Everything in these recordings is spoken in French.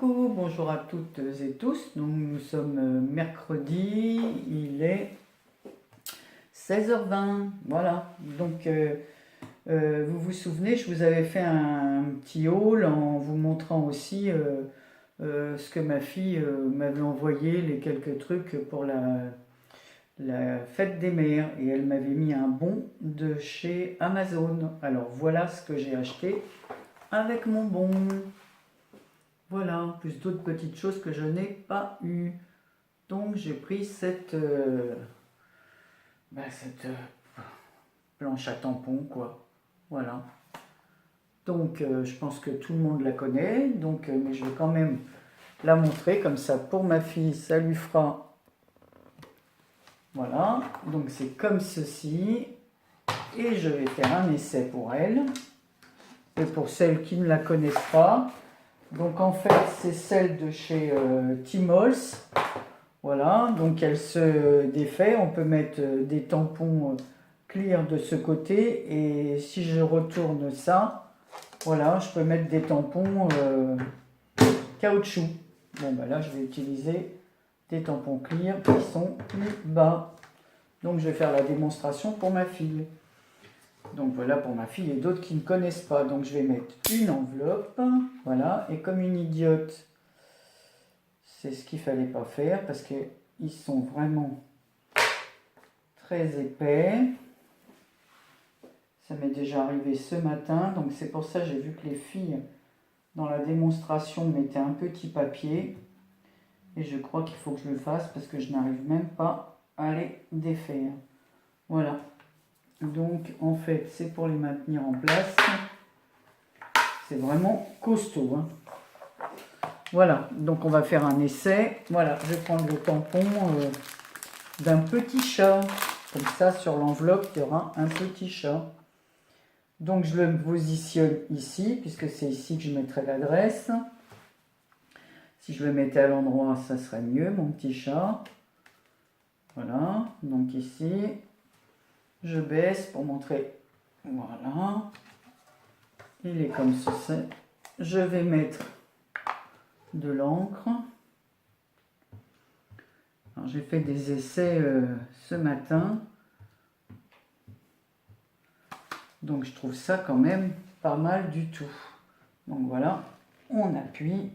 Coucou, bonjour à toutes et tous. Donc nous sommes mercredi, il est 16h20. Voilà. Donc vous vous souvenez, je vous avais fait un petit haul en vous montrant aussi ce que ma fille m'avait envoyé, les quelques trucs pour la fête des mères. Et elle m'avait mis un bon de chez Amazon. Alors voilà ce que j'ai acheté avec mon bon. Voilà, plus d'autres petites choses que je n'ai pas eues. Donc j'ai pris cette planche à tampons, quoi. Voilà. Donc je pense que tout le monde la connaît. Donc, mais je vais quand même la montrer comme ça pour ma fille. Ça lui fera. Voilà. Donc c'est comme ceci. Et je vais faire un essai pour elle. Et pour celles qui ne la connaissent pas. Donc en fait c'est celle de chez Timols. Voilà, donc elle se défait. On peut mettre des tampons clear de ce côté. Et si je retourne ça, voilà, je peux mettre des tampons caoutchouc. Bon ben là je vais utiliser des tampons clear qui sont plus bas. Donc je vais faire la démonstration pour ma fille. Donc voilà pour ma fille et d'autres qui ne connaissent pas. Donc je vais mettre une enveloppe, voilà, et comme une idiote, c'est ce qu'il ne fallait pas faire parce qu'ils sont vraiment très épais. Ça m'est déjà arrivé ce matin, donc c'est pour ça que j'ai vu que les filles dans la démonstration mettaient un petit papier. Et je crois qu'il faut que je le fasse parce que je n'arrive même pas à les défaire. Voilà. Donc en fait c'est pour les maintenir en place. C'est vraiment costaud, hein. Voilà, donc on va faire un essai. Voilà, je vais prendre le tampon d'un petit chat. Comme ça sur l'enveloppe il y aura un petit chat. Donc je le positionne ici, puisque c'est ici que je mettrai l'adresse. Si je le mettais à l'endroit, ça serait mieux, mon petit chat. Voilà, donc ici. Je baisse pour montrer. Voilà. Il est comme ceci. Je vais mettre de l'encre. J'ai fait des essais ce matin. Donc je trouve ça quand même pas mal du tout. Donc voilà, on appuie.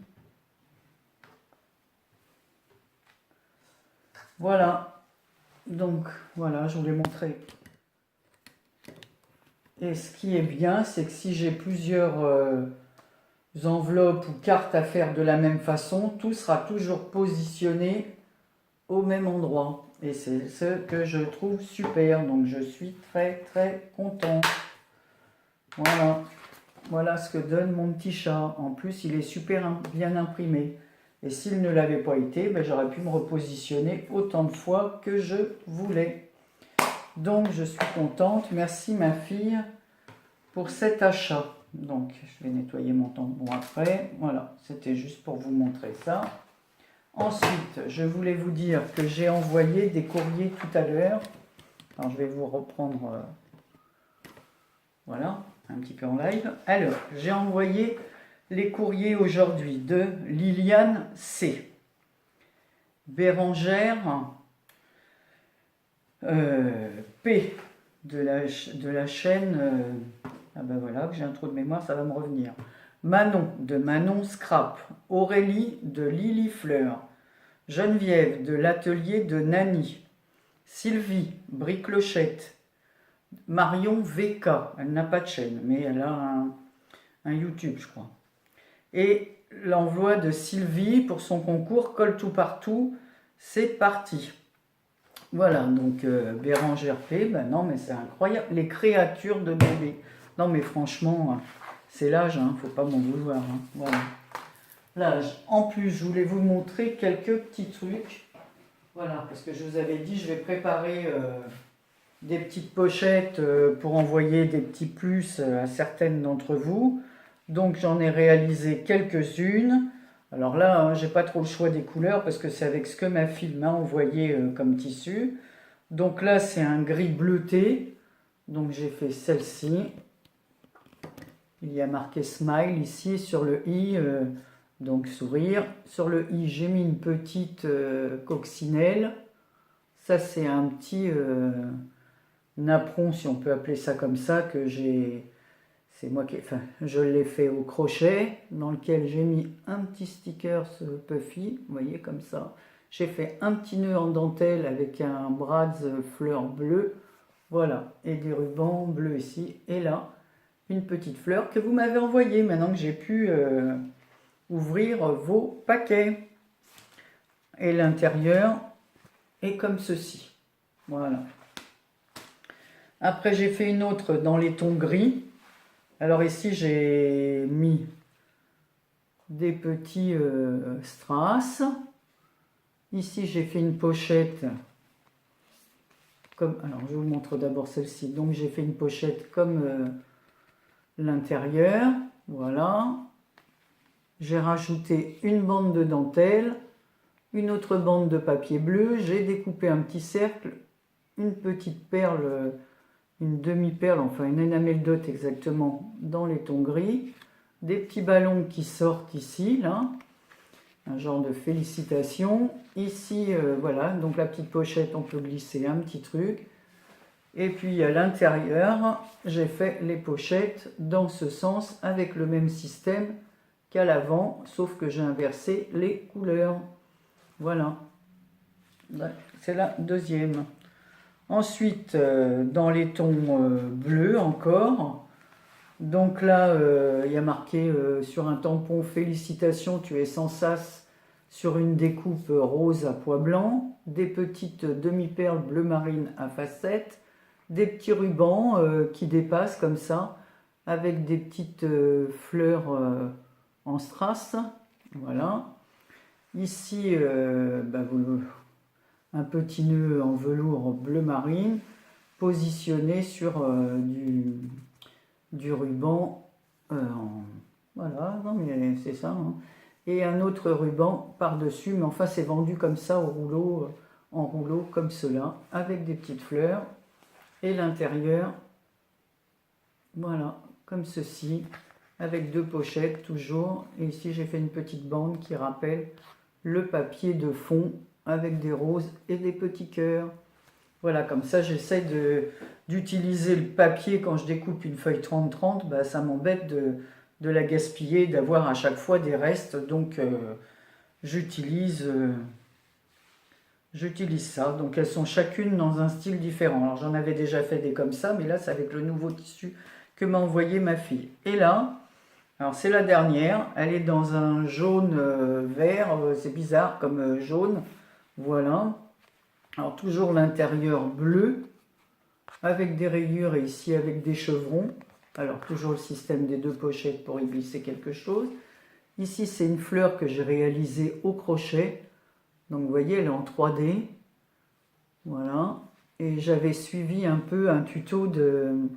Voilà. Donc voilà, je voulais montrer. Et ce qui est bien, c'est que si j'ai plusieurs enveloppes ou cartes à faire de la même façon, tout sera toujours positionné au même endroit. Et c'est ce que je trouve super. Donc je suis très très content. Voilà. Voilà ce que donne mon petit chat. En plus, il est super bien imprimé. Et s'il ne l'avait pas été, ben, j'aurais pu me repositionner autant de fois que je voulais. Donc je suis contente. Merci ma fille pour cet achat. Donc je vais nettoyer mon tampon après. Voilà, c'était juste pour vous montrer ça. Ensuite, je voulais vous dire que j'ai envoyé des courriers tout à l'heure. Alors je vais vous reprendre, voilà, un petit peu en live. Alors, j'ai envoyé les courriers aujourd'hui de Liliane C. Bérangère P de la chaîne, ah ben voilà, j'ai un trou de mémoire, ça va me revenir. Manon de Manon Scrap, Aurélie de Lily Fleur, Geneviève de l'atelier de Nani, Sylvie Briclochette, Marion VK, elle n'a pas de chaîne, mais elle a un YouTube, je crois. Et l'envoi de Sylvie pour son concours Colle tout partout, c'est parti. Voilà, donc Bérangère P, ben non mais c'est incroyable, les créatures de bébé. Non mais franchement, c'est l'âge, hein, faut pas m'en vouloir, hein. Voilà. L'âge. En plus, je voulais vous montrer quelques petits trucs. Voilà, parce que je vous avais dit, je vais préparer des petites pochettes pour envoyer des petits plus à certaines d'entre vous. Donc j'en ai réalisé quelques-unes. Alors là, hein, j'ai pas trop le choix des couleurs parce que c'est avec ce que ma fille m'a envoyé comme tissu. Donc là, c'est un gris bleuté. Donc j'ai fait celle-ci. Il y a marqué Smile ici sur le i. donc sourire. Sur le i, j'ai mis une petite coccinelle. Ça, c'est un petit napperon, si on peut appeler ça comme ça, que j'ai... C'est moi qui... Enfin, je l'ai fait au crochet, dans lequel j'ai mis un petit sticker puffy, vous voyez, comme ça. J'ai fait un petit nœud en dentelle avec un brads fleur bleu, voilà, et des rubans bleus ici. Et là, une petite fleur que vous m'avez envoyée, maintenant que j'ai pu ouvrir vos paquets. Et l'intérieur est comme ceci, voilà. Après, j'ai fait une autre dans les tons gris. Alors ici, j'ai mis des petits strass. Ici, j'ai fait une pochette comme... Alors, je vous montre d'abord celle-ci. Donc, j'ai fait une pochette comme l'intérieur. Voilà. J'ai rajouté une bande de dentelle, une autre bande de papier bleu. J'ai découpé un petit cercle, une petite perle, une demi-perle, enfin une enamel dot exactement, dans les tons gris. Des petits ballons qui sortent ici, là. Un genre de félicitations. Ici, voilà, donc la petite pochette, on peut glisser un petit truc. Et puis à l'intérieur, j'ai fait les pochettes dans ce sens, avec le même système qu'à l'avant, sauf que j'ai inversé les couleurs. Voilà. C'est la deuxième. Ensuite, dans les tons bleus encore. Donc là, il y a marqué sur un tampon félicitations, tu es sans sas, sur une découpe rose à pois blanc, des petites demi-perles bleu marine à facettes, des petits rubans qui dépassent comme ça, avec des petites fleurs en strass. Voilà. Ici, un petit nœud en velours bleu marine, positionné sur du ruban, voilà, non mais c'est ça, hein. Et un autre ruban par-dessus, mais enfin c'est vendu comme ça au rouleau, en rouleau comme cela, avec des petites fleurs, et l'intérieur, voilà, comme ceci, avec deux pochettes toujours, et ici j'ai fait une petite bande qui rappelle le papier de fond, avec des roses et des petits cœurs. Voilà, comme ça, j'essaie d'utiliser le papier quand je découpe une feuille 30-30. Bah, ça m'embête de la gaspiller, d'avoir à chaque fois des restes. Donc, j'utilise ça. Donc, elles sont chacune dans un style différent. Alors, j'en avais déjà fait des comme ça, mais là, c'est avec le nouveau tissu que m'a envoyé ma fille. Et là, alors c'est la dernière. Elle est dans un jaune vert. C'est bizarre comme jaune. Voilà. Alors toujours l'intérieur bleu, avec des rayures et ici avec des chevrons. Alors toujours le système des deux pochettes pour y glisser quelque chose. Ici c'est une fleur que j'ai réalisée au crochet. Donc vous voyez elle est en 3D. Voilà. Et j'avais suivi un peu un tuto de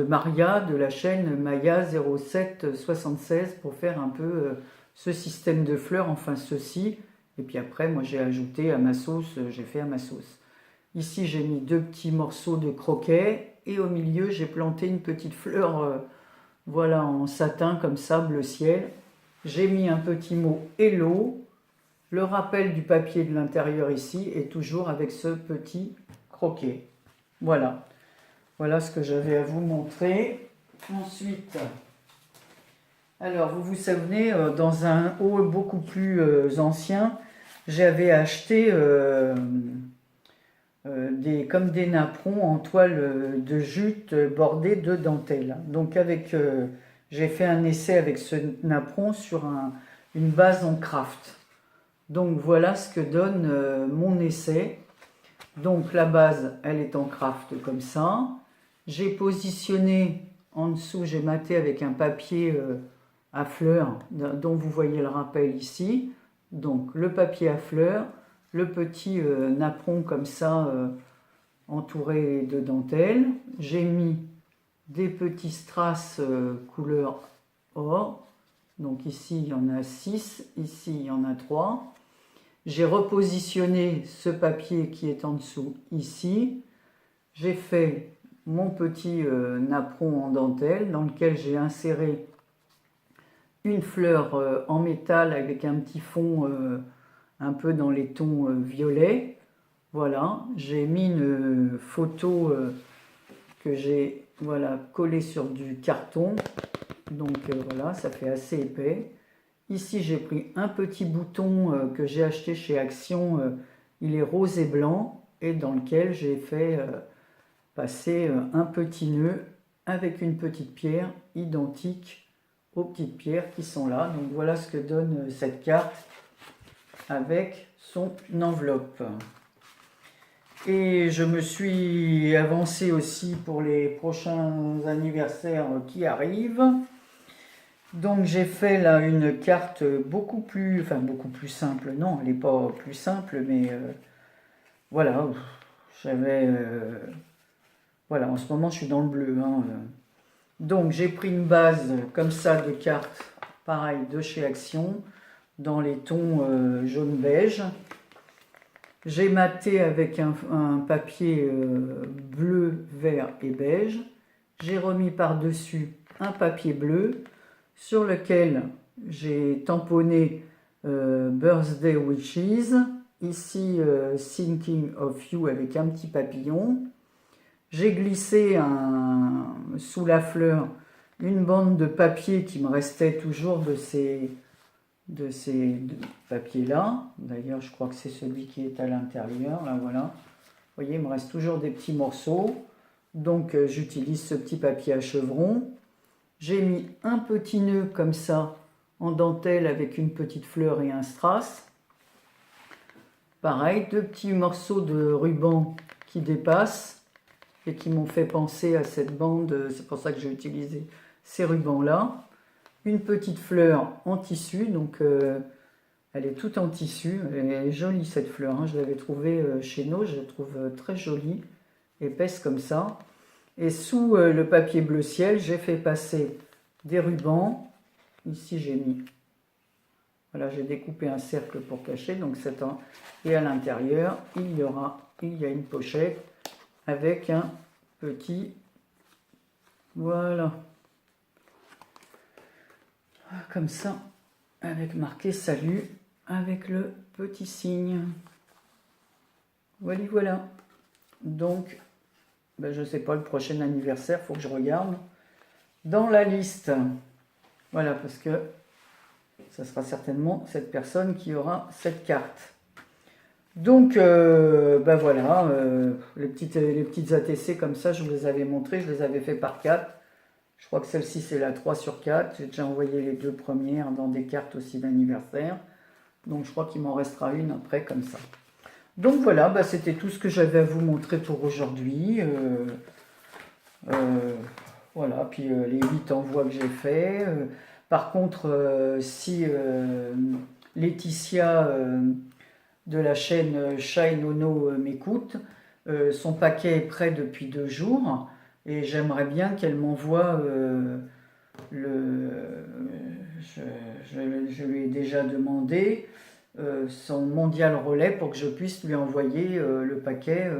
Maria de la chaîne Maya 0776 pour faire un peu ce système de fleurs, enfin ceci. Et puis après, moi j'ai ajouté à ma sauce, j'ai fait à ma sauce. Ici, j'ai mis deux petits morceaux de croquet et au milieu, j'ai planté une petite fleur, voilà, en satin comme ça, bleu ciel. J'ai mis un petit mot Hello, le rappel du papier de l'intérieur ici et toujours avec ce petit croquet. Voilà, voilà ce que j'avais à vous montrer. Ensuite, alors vous vous souvenez, dans un haul beaucoup plus ancien, j'avais acheté comme des napperons en toile de jute bordée de dentelle. Donc j'ai fait un essai avec ce napperon sur une base en craft. Donc voilà ce que donne mon essai. Donc la base, elle est en craft comme ça. J'ai positionné en dessous, j'ai maté avec un papier à fleurs, dont vous voyez le rappel ici. Donc le papier à fleurs, le petit napperon comme ça, entouré de dentelle. J'ai mis des petits strass couleur or. Donc ici, il y en a 6, ici, il y en a 3. J'ai repositionné ce papier qui est en dessous ici. J'ai fait mon petit napperon en dentelle dans lequel j'ai inséré une fleur en métal avec un petit fond un peu dans les tons violets. Voilà, j'ai mis une photo que j'ai voilà, collée sur du carton. Donc voilà, ça fait assez épais. Ici, j'ai pris un petit bouton que j'ai acheté chez Action. Il est rose et blanc et dans lequel j'ai fait passer un petit nœud avec une petite pierre identique aux petites pierres qui sont là. Donc voilà ce que donne cette carte avec son enveloppe. Et je me suis avancé aussi pour les prochains anniversaires qui arrivent. Donc j'ai fait là une carte beaucoup plus simple. Non, elle n'est pas plus simple, mais voilà, j'avais... voilà, en ce moment je suis dans le bleu. Hein. Donc j'ai pris une base comme ça de cartes, pareil, de chez Action, dans les tons jaune-beige. J'ai maté avec un papier bleu, vert et beige. J'ai remis par-dessus un papier bleu sur lequel j'ai tamponné Birthday Wishes. Ici, Thinking of You avec un petit papillon. J'ai glissé sous la fleur une bande de papier qui me restait toujours de ces papiers-là. D'ailleurs, je crois que c'est celui qui est à l'intérieur. Là, voilà. Vous voyez, il me reste toujours des petits morceaux. Donc, j'utilise ce petit papier à chevron. J'ai mis un petit nœud comme ça en dentelle avec une petite fleur et un strass. Pareil, deux petits morceaux de ruban qui dépassent et qui m'ont fait penser à cette bande. C'est pour ça que j'ai utilisé ces rubans-là. Une petite fleur en tissu, donc elle est toute en tissu. Elle est jolie cette fleur, hein. Je l'avais trouvée chez nous, je la trouve très jolie, épaisse comme ça. Et sous le papier bleu ciel, j'ai fait passer des rubans. Ici, j'ai mis, voilà, j'ai découpé un cercle pour cacher, donc c'est un. Et à l'intérieur, il y a une pochette avec un petit, voilà, comme ça, avec marqué salut, avec le petit signe. Voilà, voilà. Donc, ben, je ne sais pas, le prochain anniversaire, il faut que je regarde dans la liste. Voilà, parce que ça sera certainement cette personne qui aura cette carte. Donc, ben voilà, les petites ATC comme ça, je vous les avais montrées, je les avais fait par 4. Je crois que celle-ci, c'est la 3 sur 4. J'ai déjà envoyé les 2 premières dans des cartes aussi d'anniversaire. Donc, je crois qu'il m'en restera une après, comme ça. Donc, voilà, bah, c'était tout ce que j'avais à vous montrer pour aujourd'hui. Voilà, puis les 8 envois que j'ai fait. Par contre, si Laetitia de la chaîne Shai Nono m'écoute, son paquet est prêt depuis 2 jours. Et j'aimerais bien qu'elle m'envoie je lui ai déjà demandé son mondial relais pour que je puisse lui envoyer le paquet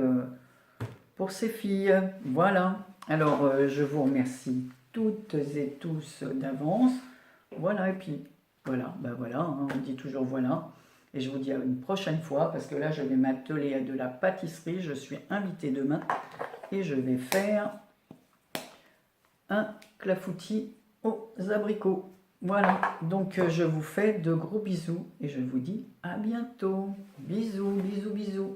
pour ses filles. Voilà. Alors, je vous remercie toutes et tous d'avance. Voilà, et puis voilà, ben voilà, hein, on dit toujours voilà. Et je vous dis à une prochaine fois, parce que là, je vais m'atteler à de la pâtisserie. Je suis invitée demain et je vais faire un clafoutis aux abricots. Voilà, donc je vous fais de gros bisous et je vous dis à bientôt. Bisous, bisous, bisous.